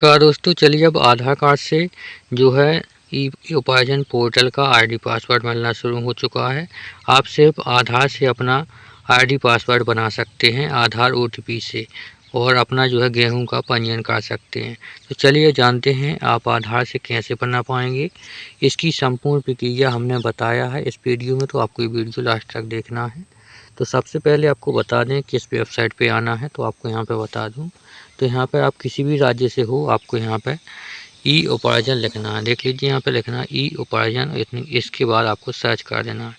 दोस्तों चलिए अब आधार कार्ड से जो है ई उपार्जन पोर्टल का आईडी पासवर्ड मिलना शुरू हो चुका है। आप सिर्फ आधार से अपना आईडी पासवर्ड बना सकते हैं, आधार ओटीपी से, और अपना जो है गेहूं का पंजीयन कर सकते हैं। तो चलिए जानते हैं आप आधार से कैसे बना पाएंगे। इसकी संपूर्ण प्रक्रिया हमने बताया है इस वीडियो में, तो आपको ये वीडियो लास्ट तक देखना है। तो सबसे पहले आपको बता दें किस वेबसाइट पे आना है, तो आपको यहाँ पे बता दूँ। तो यहाँ पर आप किसी भी राज्य से हो, आपको यहाँ पे ई उपार्जन लिखना है। देख लीजिए यहाँ पे लिखना है ई उपार्जन, इसके बाद आपको सर्च कर देना है।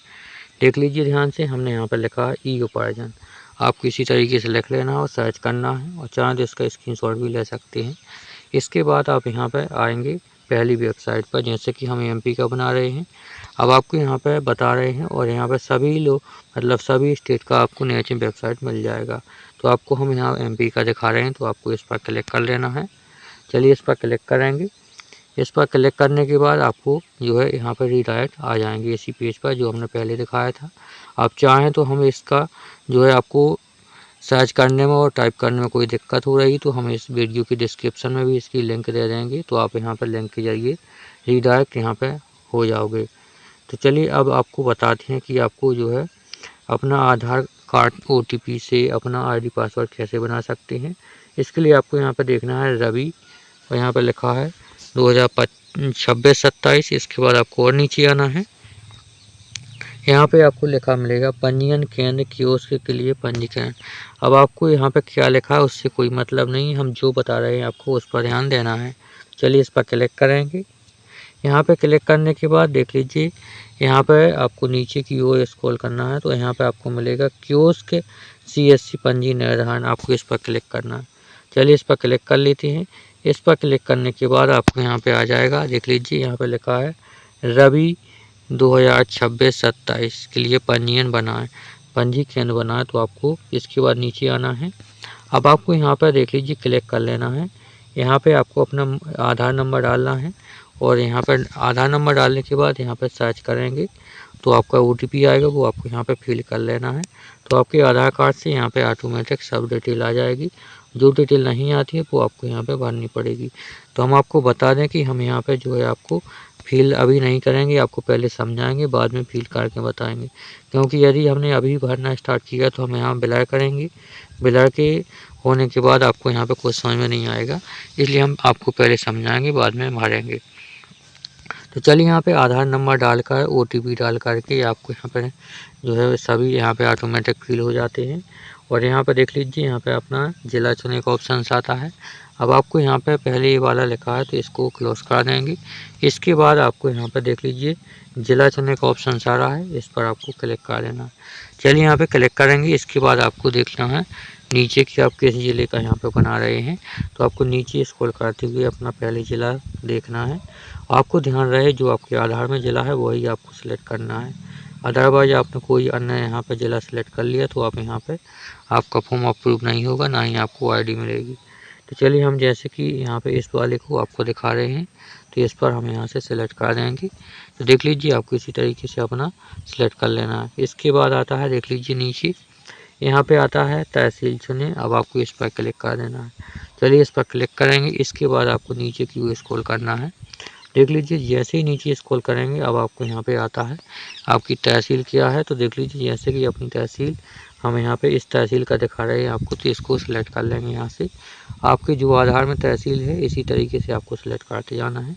देख लीजिए ध्यान से, हमने यहाँ पे लिखा है ई उपार्जन। आपको इसी तरीके से लिख लेना है और सर्च करना है, और चाहें तो इसका स्क्रीनशॉट भी ले सकते हैं। इसके बाद आप यहाँ पर आएंगे पहली वेबसाइट पर, जैसे कि हम एमपी का बना रहे हैं। अब आपको यहाँ पर बता रहे हैं, और यहाँ पर सभी लोग मतलब सभी स्टेट का आपको नीचे वेबसाइट मिल जाएगा। तो आपको हम यहाँ एमपी का दिखा रहे हैं, तो आपको इस पर क्लिक कर लेना है। चलिए इस पर क्लिक करेंगे। इस पर क्लिक करने के बाद आपको जो है यहाँ पर रीडायरेक्ट आ जाएंगे इसी पेज पर जो हमने पहले दिखाया था। आप चाहें तो हम इसका जो है आपको सर्च करने में और टाइप करने में कोई दिक्कत हो रही तो हम इस वीडियो की डिस्क्रिप्शन में भी इसकी लिंक दे देंगे, तो आप यहाँ पर लिंक के जरिए रीडायरेक्ट यहाँ पर हो जाओगे। तो चलिए अब आपको बताते हैं कि आपको जो है अपना आधार कार्ड ओटीपी से अपना आईडी पासवर्ड कैसे बना सकते हैं। इसके लिए आपको यहाँ पर देखना है रवि, और यहाँ पर लिखा है 2026-27। इसके बाद आपको और नीचे आना है। यहाँ पे आपको लिखा मिलेगा पंजीयन केंद्र कियोस्क के लिए पंजीकरण। अब आपको यहाँ पे क्या लिखा है उससे कोई मतलब नहीं, हम जो बता रहे हैं आपको उस पर ध्यान देना है। चलिए इस पर क्लिक करेंगे। यहाँ पे क्लिक करने के बाद देख लीजिए यहाँ पे आपको नीचे की ओर स्क्रॉल करना है, तो यहाँ पे आपको मिलेगा कियोस्क सीएससी पंजी निर्धारण, आपको इस पर क्लिक करना है। चलिए इस पर क्लिक कर लेते हैं। इस पर क्लिक करने के बाद आपको यहाँ पे आ जाएगा, देख लीजिए यहाँ पे लिखा है रवि 2026-27 के लिए पंजीयन बनाएं, पंजी केंद्र बनाएं। तो आपको इसके बाद नीचे आना है। अब आपको यहाँ पर देख लीजिए क्लिक कर लेना है। यहाँ पे आपको अपना आधार नंबर डालना है, और यहाँ पर आधार नंबर डालने के बाद यहाँ पर सर्च करेंगे तो आपका ओटीपी आएगा, वो आपको यहाँ पे फिल कर लेना है। तो आपके आधार कार्ड से यहाँ पे ऑटोमेटिक सब डिटेल आ जाएगी। जो डिटेल नहीं आती है वो आपको यहाँ पे भरनी पड़ेगी। तो हम आपको बता दें कि हम यहाँ पे जो है आपको फिल अभी नहीं करेंगे, आपको पहले समझाएंगे, बाद में फिल करके बताएंगे। क्योंकि यदि हमने अभी भरना स्टार्ट किया तो हम यहाँ ब्लर करेंगे, ब्लर के होने के बाद आपको यहाँ पे कुछ समझ में नहीं आएगा, इसलिए हम आपको पहले समझाएंगे, बाद में भरेंगे। तो चलिए यहाँ पे आधार नंबर डालकर ओटीपी डाल करके आपको यहाँ पे जो है सभी यहाँ पे ऑटोमेटिक फिल हो जाते हैं। और यहाँ पे देख लीजिए यहाँ पे अपना ज़िला चुनने का ऑप्शन आता है। अब आपको यहाँ पे पहले ये वाला लिखा है तो इसको क्लोज कर देंगे। इसके बाद आपको यहाँ पे देख लीजिए ज़िला चुनने का ऑप्शन आ रहा है, इस पर आपको क्लिक कर देना है। चलिए यहाँ पे क्लिक करेंगे। इसके बाद आपको देखना है नीचे कि आप किस ज़िले का यहाँ पे बना रहे हैं, तो आपको नीचे स्क्रॉल करते हुए अपना पहले ज़िला देखना है। आपको ध्यान रहे जो आपके आधार में ज़िला है वही आपको सिलेक्ट करना है। अदरवाइज आपने कोई अन्य यहाँ पे ज़िला सेलेक्ट कर लिया तो आप यहाँ पे आपका फॉर्म अप्रूव नहीं होगा, ना ही आपको आईडी मिलेगी। तो चलिए हम जैसे कि यहाँ पे इस वाले को आपको दिखा रहे हैं, तो इस पर हम यहाँ से सिलेक्ट कर देंगे। तो देख लीजिए आपको इसी तरीके से अपना सिलेक्ट कर लेना है। इसके बाद आता है देख लीजिए नीचे यहाँ पे आता है तहसील चुने। अब आपको इस पर क्लिक कर देना है। चलिए इस पर क्लिक करेंगे। इसके बाद आपको नीचे की ओर स्क्रॉल करना है। देख लीजिए जैसे ही नीचे स्क्रॉल करेंगे अब आपको यहाँ पे आता है आपकी तहसील क्या है। तो देख लीजिए जैसे कि अपनी तहसील हम यहाँ पे इस तहसील का दिखा रहे हैं आपको, तो इसको सिलेक्ट कर लेंगे। यहाँ से आपके जो आधार में तहसील है इसी तरीके से आपको सिलेक्ट करते जाना है।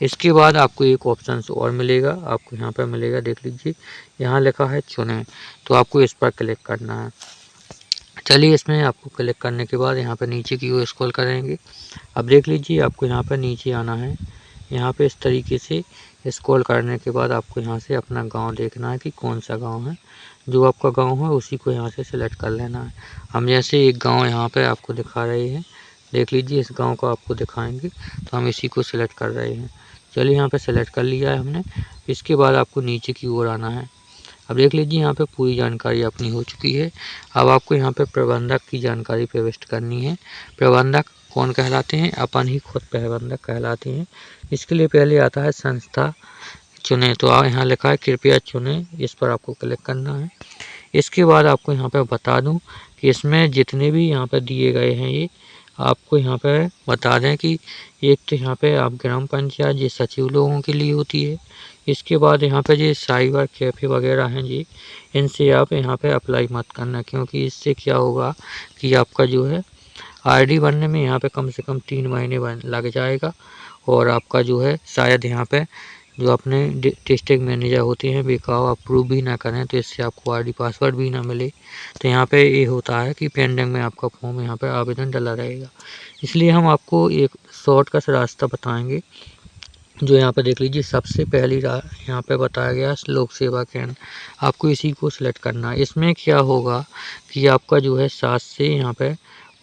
इसके बाद आपको एक ऑप्शन और मिलेगा, आपको यहाँ पर मिलेगा देख लीजिए यहाँ लिखा है चुनें, तो आपको इस पर क्लिक करना है। चलिए इसमें आपको क्लिक करने के बाद यहाँ पर नीचे की ओर स्क्रॉल करेंगे। अब देख लीजिए आपको यहाँ पर नीचे आना है। यहाँ पे इस तरीके से स्क्रॉल करने के बाद आपको यहाँ से अपना गांव देखना है कि कौन सा गांव है। जो आपका गांव है उसी को यहाँ से सिलेक्ट कर लेना है। हम जैसे एक गांव यहाँ पे आपको दिखा रहे हैं, देख लीजिए इस गांव को आपको दिखाएंगे, तो हम इसी को सिलेक्ट कर रहे हैं। चलिए यहाँ पे सिलेक्ट कर लिया है हमने। इसके बाद आपको नीचे की ओर आना है। अब देख लीजिए यहाँ पे पूरी जानकारी अपनी हो चुकी है। अब आपको यहाँ पे प्रबंधक की जानकारी प्रविष्ट करनी है। प्रबंधक कौन कहलाते हैं? अपन ही खुद प्रबंधक कहलाते हैं। इसके लिए पहले आता है संस्था चुने, तो यहाँ लिखा है कृपया चुने, इस पर आपको क्लिक करना है। इसके बाद आपको यहाँ पे बता दूं कि इसमें जितने भी यहाँ पर दिए गए हैं ये आपको यहाँ पे बता दें कि एक तो यहाँ पे आप ग्राम पंचायत जी सचिव लोगों के लिए होती है। इसके बाद यहाँ पे जी साइबर कैफ़े वगैरह हैं जी, इनसे आप यहाँ पे अप्लाई मत करना, क्योंकि इससे क्या होगा कि आपका जो है आईडी बनने में यहाँ पे कम से कम 3 महीने लग जाएगा, और आपका जो है शायद यहाँ पे जो अपने डिस्ट्रिक्ट मैनेजर होते हैं बेकाव अप्रूव भी ना करें, तो इससे आपको आईडी पासवर्ड भी ना मिले। तो यहाँ पे ये होता है कि पेंडिंग में आपका फॉर्म यहाँ पे आवेदन डला रहेगा। इसलिए हम आपको एक शॉर्टकट रास्ता बताएंगे, जो यहाँ पे देख लीजिए सबसे पहली यहाँ पे बताया गया लोक सेवा केंद्र, आपको इसी को सिलेक्ट करना है। इसमें क्या होगा कि आपका जो है 7 से यहाँ पे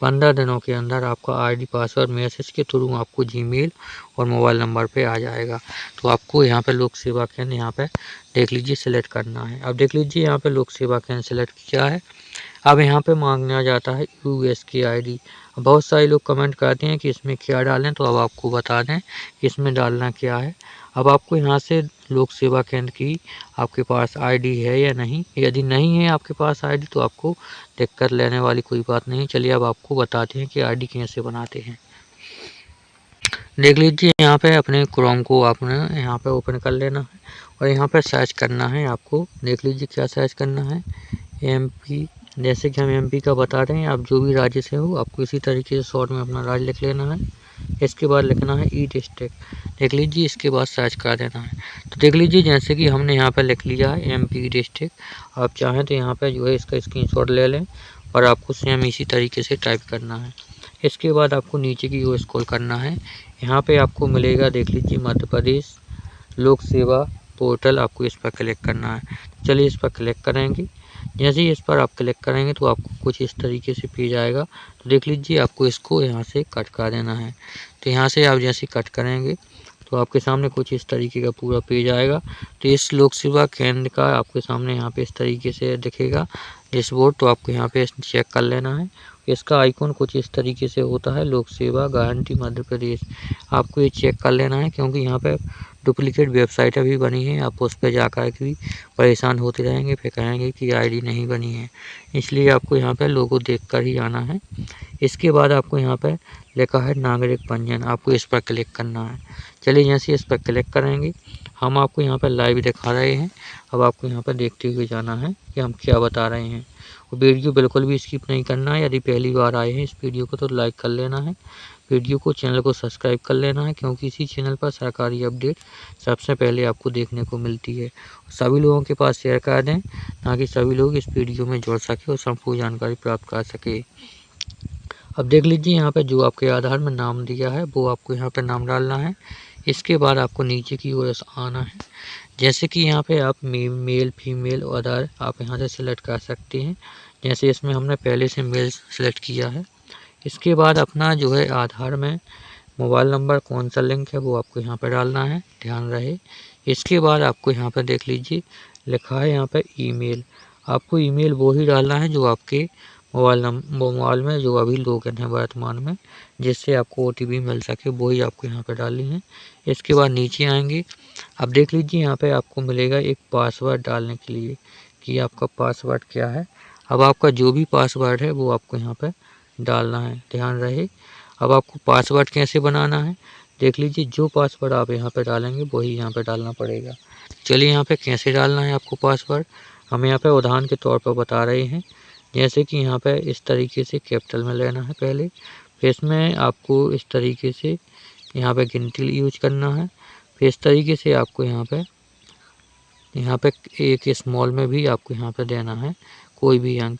15 दिनों के अंदर आपका आईडी पासवर्ड मैसेज के थ्रू आपको जीमेल और मोबाइल नंबर पे आ जाएगा। तो आपको यहाँ पे लोक सेवा केंद्र यहाँ पे देख लीजिए सिलेक्ट करना है। अब देख लीजिए यहाँ पे लोक सेवा केंद्र सिलेक्ट किया है। अब यहाँ पे मांगना जाता है यूएसके आईडी। बहुत सारे लोग कमेंट करते हैं कि इसमें क्या डालें, तो अब आपको बता दें कि इसमें डालना क्या है। अब आपको यहाँ से लोक सेवा केंद्र की आपके पास आईडी है या नहीं, यदि नहीं है आपके पास आईडी तो आपको दिक्कत लेने वाली कोई बात नहीं। चलिए अब आपको बताते हैं कि आईडी कैसे बनाते हैं। देख लीजिए यहाँ पे अपने क्रोम को आपने यहाँ पे ओपन कर लेना है और यहाँ पे सर्च करना है आपको। देख लीजिए क्या सर्च करना है, एमपी। जैसे कि हम एमपी का बता रहे हैं, आप जो भी राज्य से हो आपको इसी तरीके से शॉर्ट में अपना राज्य लिख लेना है। इसके बाद लिखना है ई डिस्ट्रिक्ट। देख लीजिए इसके बाद सर्च कर देना है। तो देख लीजिए जैसे कि हमने यहाँ पे लिख लिया है एमपी डिस्ट्रिक्ट। आप चाहें तो यहाँ पे जो है इसका स्क्रीनशॉट ले लें और आपको सेम इसी तरीके से टाइप करना है। इसके बाद आपको नीचे की ओर स्क्रॉल करना है। यहाँ पे आपको मिलेगा, देख लीजिए मध्य प्रदेश लोक सेवा पोर्टल, आपको इस पर क्लिक करना है। चलिए इस पर क्लिक करेंगे। जैसे ही इस पर आप क्लिक करेंगे तो आपको कुछ इस तरीके से पेज आएगा। तो देख लीजिए आपको इसको यहाँ से कट कर देना है। तो यहाँ से आप जैसे कट करेंगे तो आपके सामने कुछ इस तरीके का पूरा पेज आएगा। तो इस लोक सेवा केंद्र का आपके सामने यहाँ पे इस तरीके से दिखेगा डैशबोर्ड। तो आपको यहाँ पे चेक कर लेना है। इसका आइकॉन कुछ इस तरीके से होता है, लोक सेवा गारंटी मध्य प्रदेश। आपको ये चेक कर लेना है, क्योंकि यहाँ पे डुप्लीकेट वेबसाइट अभी बनी है। आप उस पर जाकर के भी परेशान होते रहेंगे, फिर कहेंगे कि आईडी नहीं बनी है। इसलिए आपको यहाँ पे लोगो देख कर ही आना है। इसके बाद आपको यहाँ पे लिखा है नागरिक पंजीयन, आपको इस पर क्लिक करना है। चलिए जैसे इस पर क्लिक करेंगे, हम आपको यहाँ पर लाइव दिखा रहे हैं। अब आपको यहाँ पर देखते हुए जाना है कि हम क्या बता रहे हैं। और वीडियो बिल्कुल भी स्किप नहीं करना है। यदि पहली बार आए हैं इस वीडियो को तो लाइक कर लेना है, वीडियो को चैनल को सब्सक्राइब कर लेना है, क्योंकि इसी चैनल पर सरकारी अपडेट सबसे पहले आपको देखने को मिलती है। सभी लोगों के पास शेयर कर दें ताकि सभी लोग इस वीडियो में जुड़ सके और संपूर्ण जानकारी प्राप्त कर सके। अब देख लीजिए यहाँ पे जो आपके आधार में नाम दिया है वो आपको यहाँ पे नाम डालना है। इसके बाद आपको नीचे की ओर आना है। जैसे कि यहाँ पे आप मेल फीमेल आधार आप यहाँ से सिलेक्ट कर सकते हैं। जैसे इसमें हमने पहले से मेल सेलेक्ट किया है। इसके बाद अपना जो है आधार में मोबाइल नंबर कौन सा लिंक है वो आपको यहाँ पर डालना है, ध्यान रहे। इसके बाद आपको यहाँ पर देख लीजिए लिखा है यहाँ पर ईमेल। आपको ईमेल वो ही डालना है जो आपके मोबाइल में जो अभी लॉगिन है वर्तमान में, जिससे आपको ओटीपी मिल सके, वही आपको यहाँ पे डालनी है। इसके बाद नीचे आएंगे। अब देख लीजिए यहाँ पे आपको मिलेगा एक पासवर्ड डालने के लिए कि आपका पासवर्ड क्या है। अब आपका जो भी पासवर्ड है वो आपको यहाँ पे डालना है, ध्यान रहे। अब आपको पासवर्ड कैसे बनाना है, देख लीजिए जो पासवर्ड आप यहाँ पे डालेंगे वही यहाँ पे डालना पड़ेगा। चलिए यहाँ पे कैसे डालना है आपको पासवर्ड, हम यहाँ पे उदाहरण के तौर पर बता रहे हैं। जैसे कि यहाँ पे इस तरीके से कैपिटल में लेना है पहले, फिर इसमें आपको इस तरीके से यहाँ पे गिनती यूज करना है। फिर इस तरीके से आपको यहाँ पे एक स्मॉल में भी आपको यहाँ पे देना है कोई भी अंक।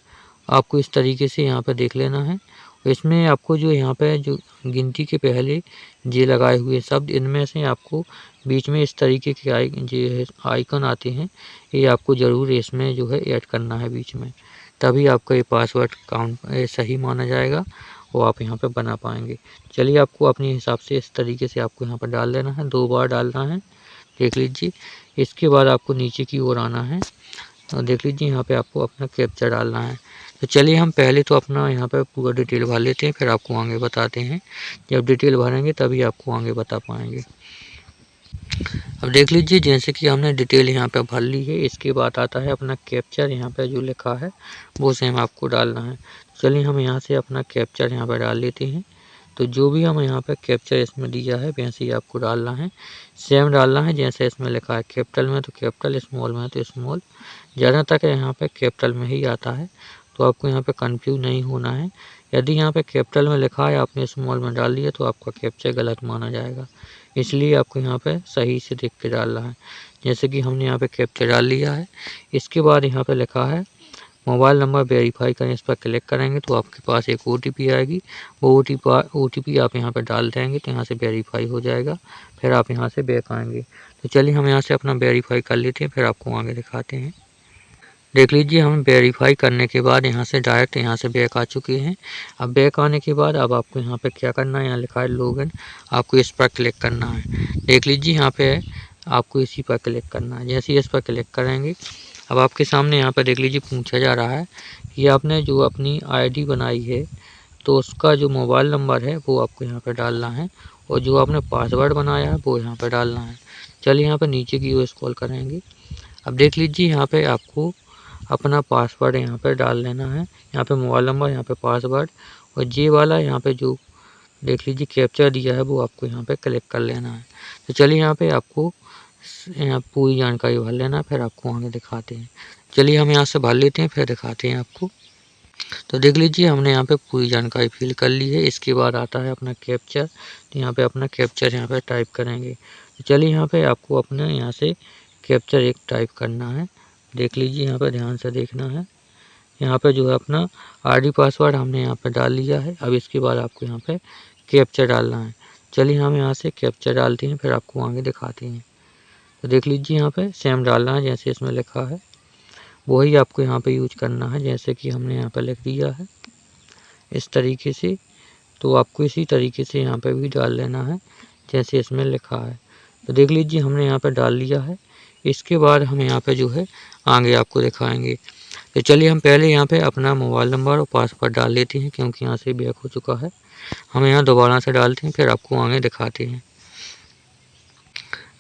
आपको इस तरीके से यहाँ पे देख लेना है। इसमें आपको जो यहाँ पे जो गिनती के पहले जे लगाए हुए शब्द, इनमें से आपको बीच में इस तरीके के आइकन आते हैं, ये आपको ज़रूर इसमें जो है ऐड करना है बीच में, तभी आपका ये पासवर्ड काउंट सही माना जाएगा और आप यहाँ पे बना पाएंगे। चलिए आपको अपने हिसाब से इस तरीके से आपको यहाँ पर डाल देना है, 2 बार डालना है, देख लीजिए। इसके बाद आपको नीचे की ओर आना है और देख लीजिए यहाँ पे आपको अपना कैप्चा डालना है। तो चलिए हम पहले तो अपना यहाँ पे पूरा डिटेल भर लेते हैं, फिर आपको आगे बताते हैं। जब डिटेल भरेंगे तभी आपको आगे बता पाएंगे। अब देख लीजिए जैसे कि हमने डिटेल यहाँ पे भर ली है। इसके बाद आता है अपना कैप्चर, यहाँ पे जो लिखा है वो सेम आपको डालना है। चलिए हम यहाँ से अपना कैप्चर यहाँ पे डाल लेते हैं। तो जो भी हम यहाँ पे कैप्चर इसमें दिया है वैसे ही आपको डालना है, सेम डालना है। जैसे इसमें लिखा है कैपिटल में तो कैपिटल, स्मॉल में तो स्मॉल, ज़्यादा तक यहाँ पे कैपिटल में ही आता है, तो आपको यहाँ पे कंफ्यूज नहीं होना है। यदि यहाँ पे कैपिटल में लिखा है आपने स्मॉल में डाल दिया तो आपका कैप्चर गलत माना जाएगा, इसलिए आपको यहाँ पे सही से देख के डालना है। जैसे कि हमने यहाँ पे कैप्चर डाल लिया है। इसके बाद यहाँ पे लिखा है मोबाइल नंबर वेरीफाई करें, इस पर क्लिक करेंगे तो आपके पास एक OTP आएगी। वो OTP आप यहाँ पर डाल देंगे तो यहाँ से वेरीफाई हो जाएगा, फिर आप यहाँ से बैक आएंगे। तो चलिए हम यहाँ से अपना वेरीफाई कर लेते हैं, फिर आपको आगे दिखाते हैं। देख लीजिए हम वेरीफाई करने के बाद यहाँ से डायरेक्ट यहाँ से बैक आ चुके हैं। अब बैक आने के बाद अब आपको यहाँ पे क्या करना है, यहाँ लिखा है लॉगिन, आपको इस पर क्लिक करना है। देख लीजिए यहाँ पे आपको इसी पर क्लिक करना है। जैसे ही इस पर क्लिक करेंगे अब आपके सामने यहाँ पर देख लीजिए पूछा जा रहा है कि आपने जो अपनी ID बनाई है तो उसका जो मोबाइल नंबर है वो आपको यहाँ पर डालना है, और जो आपने पासवर्ड बनाया है वो यहाँ पर डालना है। चलिए यहाँ पर नीचे की ओर स्क्रॉल करेंगे। अब देख लीजिए यहाँ पे आपको अपना पासवर्ड यहाँ पर डाल लेना है। यहाँ पे मोबाइल नंबर, यहाँ पे पासवर्ड, और जे वाला यहाँ पे जो देख लीजिए कैप्चर दिया है वो आपको यहाँ पे क्लिक कर लेना है। तो चलिए यहाँ पे आपको यहाँ पूरी जानकारी भर लेना, फिर आपको आगे दिखाते हैं। चलिए हम यहाँ से भर लेते हैं, फिर दिखाते हैं आपको। तो देख लीजिए हमने यहाँ पे पूरी जानकारी फिल कर ली है। इसके बाद आता है अपना कैप्चर, तो यहाँ पे अपना कैप्चर यहाँ पे टाइप करेंगे। तो चलिए यहाँ पे आपको अपने यहाँ से कैप्चर एक टाइप करना है। देख लीजिए यहाँ पे ध्यान से देखना है। यहाँ पे जो है अपना ID पासवर्ड हमने यहाँ पे डाल लिया है। अब इसके बाद आपको यहाँ पे कैप्चर डालना है। चलिए हम यहाँ से कैप्चर डालते हैं, फिर आपको आगे दिखाते हैं। तो देख लीजिए यहाँ पे सेम डालना है जैसे इसमें लिखा है, वही आपको यहाँ पे यूज करना है। जैसे कि हमने यहाँ पे लिख दिया है इस तरीके से, तो आपको इसी तरीके से यहाँ पे भी डाल लेना है जैसे इसमें लिखा है। तो देख लीजिए हमने यहाँ पे डाल लिया है। इसके बाद हम यहाँ पे जो है आगे आपको दिखाएंगे। तो चलिए हम पहले यहाँ पे अपना मोबाइल नंबर और पासवर्ड डाल लेते हैं, क्योंकि यहाँ से बैक हो चुका है। हम यहाँ दोबारा से डालते हैं, फिर आपको आगे दिखाते हैं।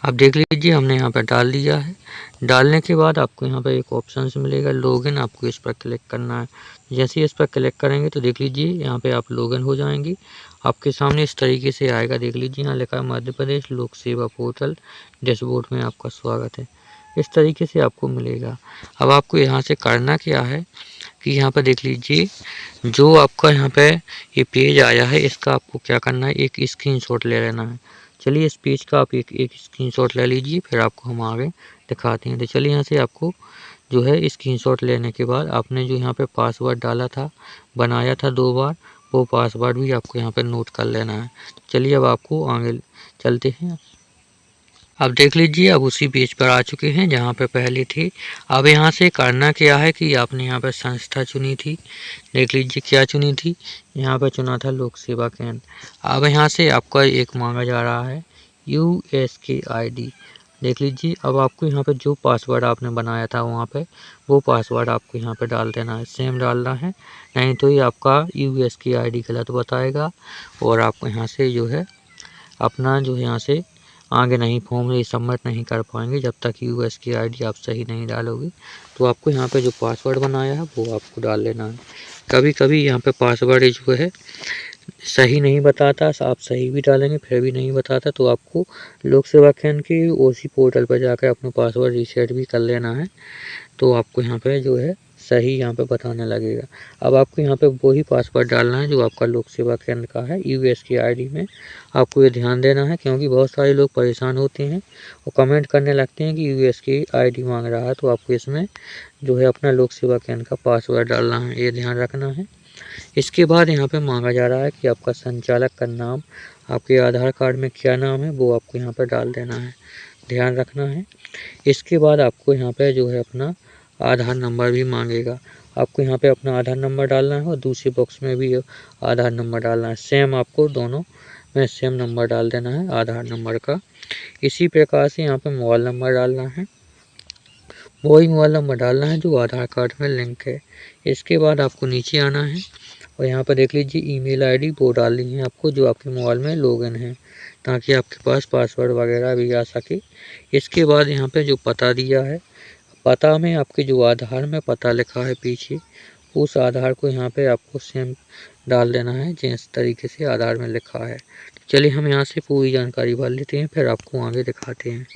अब देख लीजिए हमने यहाँ पर डाल दिया है। डालने के बाद आपको यहाँ पर एक ऑप्शन मिलेगा लॉगिन, आपको इस पर क्लिक करना है। जैसे ही इस पर क्लिक करेंगे तो देख लीजिए यहाँ पे आप लॉगिन हो जाएंगे। आपके सामने इस तरीके से आएगा। देख लीजिए यहाँ लिखा है मध्य प्रदेश लोक सेवा पोर्टल डैशबोर्ड में आपका स्वागत है, इस तरीके से आपको मिलेगा। अब आपको यहाँ से करना क्या है कि यहाँ पर देख लीजिए जो आपका यहाँ पे ये पेज आया है, इसका आपको क्या करना है, एक स्क्रीनशॉट ले लेना है। चलिए इस पेज का आप एक स्क्रीनशॉट ले लीजिए, फिर आपको हम आगे दिखाते हैं। तो चलिए यहाँ से आपको जो है स्क्रीनशॉट लेने के बाद आपने जो यहाँ पे पासवर्ड डाला था, बनाया था 2 बार, वो पासवर्ड भी आपको यहाँ पे नोट कर लेना है। चलिए अब आपको आगे चलते हैं। अब देख लीजिए अब उसी पेज पर आ चुके हैं जहाँ पे पहले थे। अब यहाँ से करना क्या है कि आपने यहाँ पर संस्था चुनी थी। देख लीजिए क्या चुनी थी, यहाँ पर चुना था लोक सेवा केंद्र। अब यहाँ से आपका एक मांगा जा रहा है USKID। देख लीजिए अब आपको यहाँ पे जो पासवर्ड आपने बनाया था वहाँ पे वो पासवर्ड आपको यहाँ पे डाल देना है, सेम डालना है, नहीं तो ये आपका USKID गलत बताएगा और आपको यहाँ से जो है अपना जो यहाँ से आगे नहीं फॉर्म सबमिट नहीं कर पाएंगे जब तक USKID आप सही नहीं डालोगे। तो आपको यहाँ पे जो पासवर्ड बनाया है वो आपको डाल लेना है। कभी कभी यहाँ पे पासवर्ड जो है सही नहीं बताता, आप सही भी डालेंगे फिर भी नहीं बताता, तो आपको लोक सेवा केंद्र के OC पोर्टल पर जाकर अपना पासवर्ड रीसेट भी कर लेना है, तो आपको यहाँ पे जो है सही यहाँ पे बताने लगेगा। अब आपको यहाँ पे वही पासवर्ड डालना है जो आपका लोक सेवा केंद्र का है USKID में। आपको ये ध्यान देना है क्योंकि बहुत सारे लोग परेशान होते हैं और कमेंट करने लगते हैं कि USKID मांग रहा है, तो आपको इसमें जो है अपना लोक सेवा केंद्र का पासवर्ड डालना है, ये ध्यान रखना है। इसके बाद यहाँ पे मांगा जा रहा है कि आपका संचालक का नाम, आपके आधार कार्ड में क्या नाम है वो आपको यहाँ पर डाल देना है, ध्यान रखना है। इसके बाद आपको यहाँ पे जो है अपना आधार नंबर भी मांगेगा, आपको यहाँ पे अपना आधार नंबर डालना है और दूसरे बॉक्स में भी आधार नंबर डालना है। सेम आपको दोनों में सेम नंबर डाल देना है आधार नंबर का। इसी प्रकार से यहाँ पे मोबाइल नंबर डालना है, वही मोबाइल नंबर डालना है जो आधार कार्ड में लिंक है। इसके बाद आपको नीचे आना है और यहाँ पर देख लीजिए ईमेल ID वो डालनी है आपको जो आपके मोबाइल में लॉगिन है, ताकि आपके पास पासवर्ड वगैरह भी आ सके। इसके बाद यहाँ पे जो पता दिया है, पता में आपके जो आधार में पता लिखा है पीछे उस आधार को यहाँ पे आपको सेम डाल देना है जिस तरीके से आधार में लिखा है। चलिए हम यहाँ से पूरी जानकारी भर लेते हैं, फिर आपको आगे दिखाते हैं।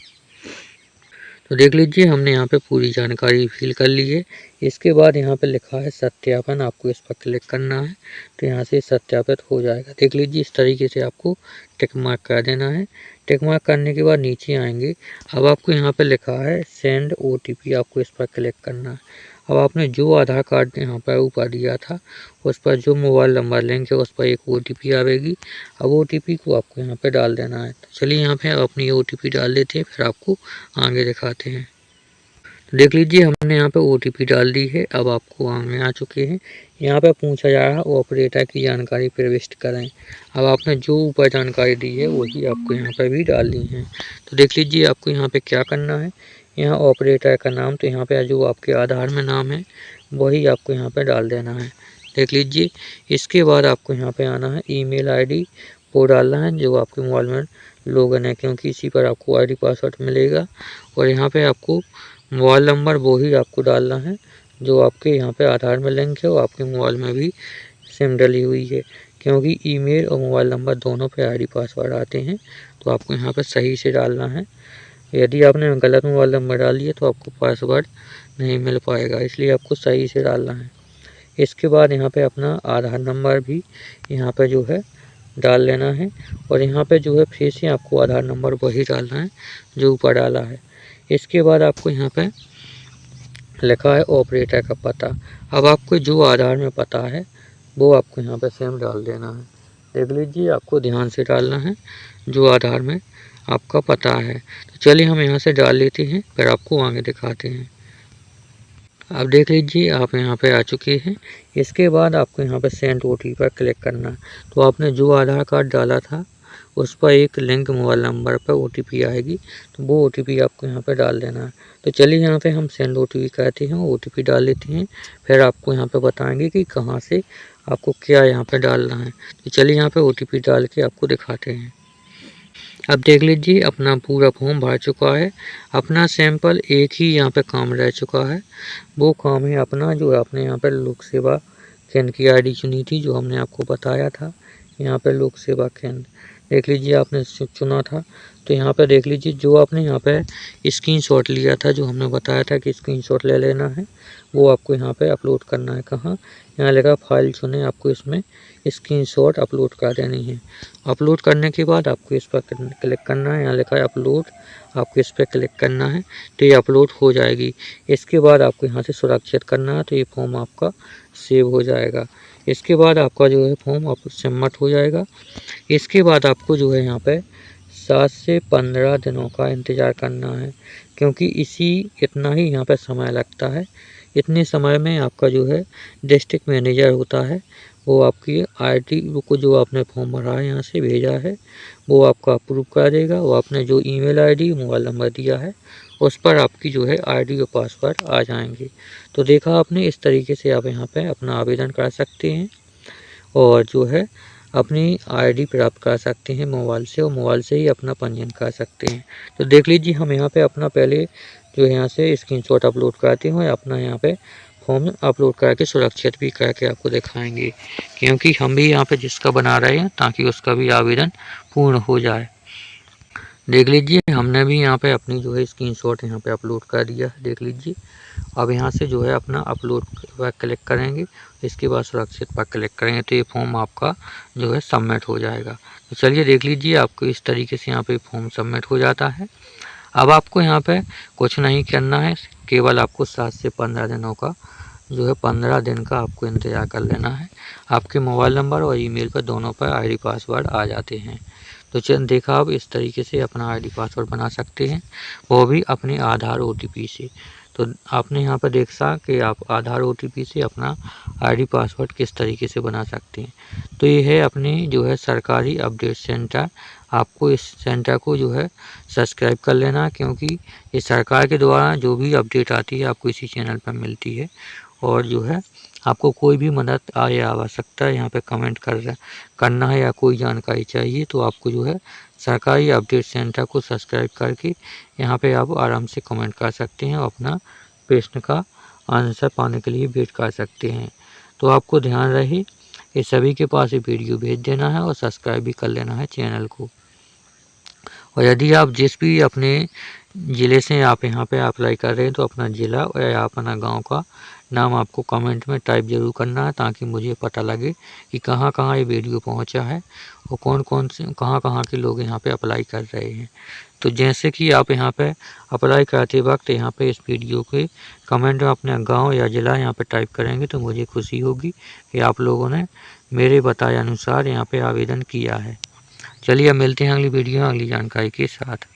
तो देख लीजिए हमने यहाँ पे पूरी जानकारी फिल कर ली है। इसके बाद यहाँ पे लिखा है सत्यापन, आपको इस पर क्लिक करना है तो यहाँ से सत्यापित हो जाएगा। देख लीजिए इस तरीके से आपको टिक मार्क कर देना है। टिक मार्क करने के बाद नीचे आएंगे। अब आपको यहाँ पे लिखा है सेंड OTP, आपको इस पर क्लिक करना है। अब आपने जो आधार कार्ड यहाँ पर ऊपर दिया था उस पर जो मोबाइल नंबर लिंक है उस पर एक OTP आएगी। अब OTP को आपको यहाँ पे डाल देना है। तो चलिए यहाँ पे अपनी OTP डाल देते हैं, फिर आपको आगे दिखाते हैं। तो देख लीजिए हमने यहाँ पे OTP डाल दी है। अब आपको आगे आ चुके हैं। यहाँ पे पूछा जा रहा है ऑपरेटर की जानकारी प्रविष्ट करें। अब आपने जो ऊपर जानकारी दी है वही आपको यहाँ पे भी डालनी है। तो देख लीजिए आपको यहाँ पे क्या करना है। यहाँ ऑपरेटर का नाम, तो यहाँ पे जो आपके आधार में नाम है वही आपको यहाँ पे डाल देना है। देख लीजिए इसके बाद आपको यहाँ पे आना है। ईमेल ID वो डालना है जो आपके मोबाइल में लॉगिन है, क्योंकि इसी पर आपको ID पासवर्ड मिलेगा। और यहाँ पे आपको मोबाइल नंबर वो ही आपको डालना है जो आपके यहाँ पे आधार में लिंक है और आपके मोबाइल में भी सिम डली हुई है, क्योंकि ईमेल और मोबाइल नंबर दोनों पे ID पासवर्ड आते हैं। तो आपको यहाँ पे सही से डालना है। यदि आपने गलत मोबाइल नंबर डाल दिया तो आपको पासवर्ड नहीं मिल पाएगा, इसलिए आपको सही से डालना है। इसके बाद यहाँ पे अपना आधार नंबर भी यहाँ पे जो है डाल लेना है। और यहाँ पे जो है फिर से आपको आधार नंबर वही डालना है जो ऊपर डाला है। इसके बाद आपको यहाँ पे लिखा है ऑपरेटर का पता। अब आपको जो आधार में पता है वो आपको यहाँ पे सेम डाल देना है। देख लीजिए आपको ध्यान से डालना है जो आधार में आपका पता है। तो चलिए हम यहाँ से डाल लेते हैं, फिर आपको आगे दिखाते हैं। अब देख लीजिए आप यहाँ पे आ चुके हैं। इसके बाद आपको यहाँ पे सेंड OTP पर क्लिक करना है। तो आपने जो आधार कार्ड डाला था उस पर एक लिंक मोबाइल नंबर पर OTP आएगी, तो वो OTP आपको यहाँ पे डाल देना है। तो चलिए यहाँ पे हम सेंड OTP कहते हैं, OTP डाल लेते हैं, फिर आपको यहाँ पे बताएंगे कि कहाँ से आपको क्या यहाँ पे डालना है। तो चलिए यहाँ पे OTP डाल के आपको दिखाते हैं। अब देख लीजिए अपना पूरा फॉर्म भर चुका है। अपना सैंपल एक ही यहाँ पे काम रह चुका है, वो काम है अपना जो आपने यहाँ पे लोक सेवा केंद्र की ID चुनी थी, जो हमने आपको बताया था। यहाँ पे लोक सेवा केंद्र देख लीजिए आपने चुना था। तो यहाँ पे देख लीजिए जो आपने यहाँ पे स्क्रीनशॉट लिया था, जो हमने बताया था कि स्क्रीनशॉट ले लेना है, वो आपको यहाँ पे अपलोड करना है। कहाँ, यहाँ लिखा फाइल चुने, आपको इसमें स्क्रीनशॉट अपलोड कर देनी है। अपलोड करने के बाद आपको इस पर क्लिक करना है। यहाँ लिखा है अपलोड, आपको इस पर क्लिक करना है तो ये अपलोड हो जाएगी। इसके बाद आपको यहाँ से सुरक्षित करना है, तो ये फॉर्म आपका सेव हो जाएगा। इसके बाद आपका जो है फॉर्म आप सबमिट हो जाएगा। इसके बाद आपको जो है यहाँ पे 7 से 15 दिनों का इंतज़ार करना है, क्योंकि इतना ही यहाँ पे समय लगता है। इतने समय में आपका जो है डिस्ट्रिक्ट मैनेजर होता है, वो आपकी ID को जो आपने फॉर्म भरा है यहाँ से भेजा है वो आपका अप्रूव कर देगा। वो आपने जो ईमेल ID मोबाइल नंबर दिया है उस पर आपकी जो है ID और पासवर्ड आ जाएंगे। तो देखा आपने, इस तरीके से आप यहाँ पे अपना आवेदन कर सकते हैं और जो है अपनी ID प्राप्त कर सकते हैं मोबाइल से, और मोबाइल से ही अपना पंजीयन कर सकते हैं। तो देख लीजिए हम यहाँ पे अपना पहले जो यहाँ से स्क्रीनशॉट अपलोड करते हैं, अपना यहाँ पे फॉर्म अपलोड करके सुरक्षित भी करके आपको दिखाएंगे, क्योंकि हम भी यहाँ पे जिसका बना रहे हैं ताकि उसका भी आवेदन पूर्ण हो जाए। देख लीजिए हमने भी यहाँ पे अपनी जो है स्क्रीनशॉट यहाँ पे अपलोड कर दिया है। देख लीजिए अब यहाँ से जो है अपना अपलोड पर क्लिक करेंगे, इसके बाद सुरक्षित पर क्लिक करेंगे तो ये फॉर्म आपका जो है सबमिट हो जाएगा। तो चलिए देख लीजिए आपको इस तरीके से यहाँ पे फॉर्म सबमिट हो जाता है। अब आपको यहाँ पे कुछ नहीं करना है, केवल आपको 7 से 15 दिनों का जो है 15 दिन का आपको इंतज़ार कर लेना है। आपके मोबाइल नंबर और ईमेल पर दोनों पर ID पासवर्ड आ जाते हैं। तो चल देखा आप इस तरीके से अपना ID पासवर्ड बना सकते हैं, वो भी अपने आधार OTP से। तो आपने यहाँ पर देखा कि आप आधार OTP से अपना ID पासवर्ड किस तरीके से बना सकते हैं। तो ये है अपने जो है सरकारी अपडेट सेंटर। आपको इस सेंटर को जो है सब्सक्राइब कर लेना, क्योंकि ये सरकार के द्वारा जो भी अपडेट आती है आपको इसी चैनल पर मिलती है। और जो है आपको कोई भी मदद या आवश्यकता है यहाँ पे कमेंट करना है या कोई जानकारी चाहिए, तो आपको जो है सरकारी अपडेट सेंटर को सब्सक्राइब करके यहाँ पे आप आराम से कमेंट कर सकते हैं और अपना प्रश्न का आंसर पाने के लिए वेट कर सकते हैं। तो आपको ध्यान रहे ये सभी के पास ये वीडियो भेज देना है और सब्सक्राइब भी कर लेना है चैनल को। और यदि आप जिस भी अपने ज़िले से आप यहाँ पे अप्लाई कर रहे हैं तो अपना ज़िला या अपना गांव का नाम आपको कमेंट में टाइप ज़रूर करना है, ताकि मुझे पता लगे कि कहाँ कहाँ ये वीडियो पहुँचा है और कौन कौन से कहाँ कहाँ के लोग यहाँ पे अप्लाई कर रहे हैं। तो जैसे कि आप यहाँ पे अप्लाई करते वक्त यहाँ पे इस वीडियो के कमेंट में अपना गांव या ज़िला यहाँ पे टाइप करेंगे तो मुझे खुशी होगी कि आप लोगों ने मेरे बताए अनुसार यहाँ पे आवेदन किया है। चलिए अब मिलते हैं अगली वीडियो अगली जानकारी के साथ।